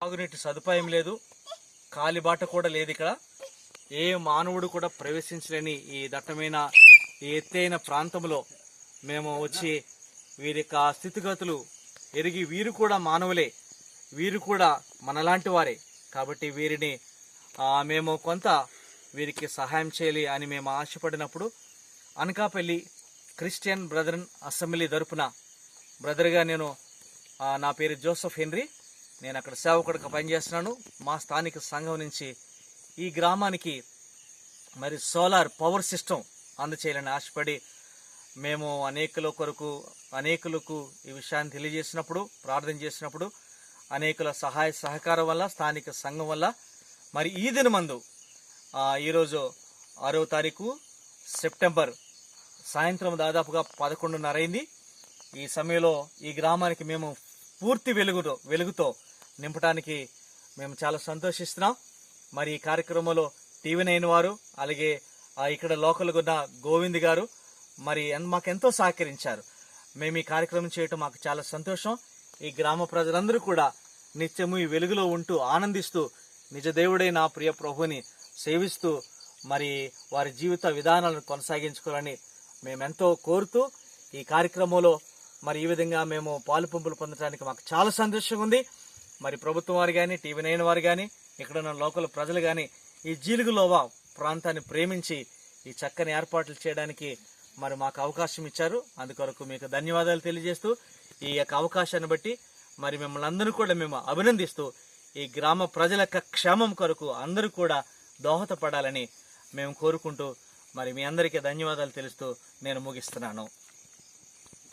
తాగునీటి సదుపాయం లేదు, కాలిబాట కూడా లేదు. ఇక్కడ ఏ మానవుడు కూడా ప్రవేశించలేని ఈ దట్టమైన ఈ ఎత్తైన ప్రాంతంలో మేము వచ్చి వీరి యొక్క స్థితిగతులు ఎరిగి, వీరు కూడా మానవులే, వీరు కూడా మనలాంటి వారే కాబట్టి వీరిని మేము కొంత వీరికి సహాయం చేయాలి అని మేము ఆశపడినప్పుడు అనకాపల్లి క్రిస్టియన్ బ్రదరన్ అసెంబ్లీ తరపున బ్రదర్గా నేను, నా పేరు జోసెఫ్ హెన్రీ, నేను అక్కడ సేవకుడిగా పనిచేస్తున్నాను. మా స్థానిక సంఘం నుంచి ఈ గ్రామానికి మరి సోలార్ పవర్ సిస్టమ్ అందచేయాలని ఆశపడి మేము అనేకులకు ఈ విషయాన్ని తెలియజేసినప్పుడు, ప్రార్థన చేసినప్పుడు అనేకుల సహాయ సహకారం వల్ల, స్థానిక సంఘం వల్ల మరి ఈ దినమందు ఈరోజు 6వ తారీఖు సెప్టెంబర్ సాయంత్రం దాదాపుగా 11:30 అయింది. ఈ సమయంలో ఈ గ్రామానికి మేము పూర్తి వెలుగుతో నింపడానికి మేము చాలా సంతోషిస్తున్నాం. మరి ఈ కార్యక్రమంలో టీవీ9 వారు, అలాగే ఇక్కడ లోకల్గా ఉన్న గోవింద్ గారు మరి మాకెంతో సహకరించారు. మేము ఈ కార్యక్రమం చేయటం మాకు చాలా సంతోషం. ఈ గ్రామ ప్రజలందరూ కూడా నిత్యము ఈ వెలుగులో ఉంటూ ఆనందిస్తూ నిజ దేవుడైన ప్రియ ప్రభుని సేవిస్తూ మరి వారి జీవిత విధానాలను కొనసాగించుకోవాలని మేమెంతో కోరుతూ ఈ కార్యక్రమంలో మరి ఈ విధంగా మేము పాలు పంపులు పొందడానికి మాకు చాలా సంతోషంగా ఉంది. మరి ప్రభుత్వం వారు కానీ, టీవీ9 వారు కానీ, ఇక్కడ ఉన్న లోకల్ ప్రజలు కానీ ఈ జీలుగులోవా ప్రాంతాన్ని ప్రేమించి ఈ చక్కని ఏర్పాట్లు చేయడానికి మరి మాకు అవకాశం ఇచ్చారు. అందుకొరకు మీకు ధన్యవాదాలు తెలియజేస్తూ ఈ యొక్క అవకాశాన్ని బట్టి మరి మిమ్మల్ని అందరూ కూడా మేము అభినందిస్తూ ఈ గ్రామ ప్రజల యొక్క క్షేమం కొరకు అందరూ కూడా దోహదపడాలని మేము కోరుకుంటూ మరి మీ అందరికీ ధన్యవాదాలు తెలుస్తూ నేను ముగిస్తున్నాను.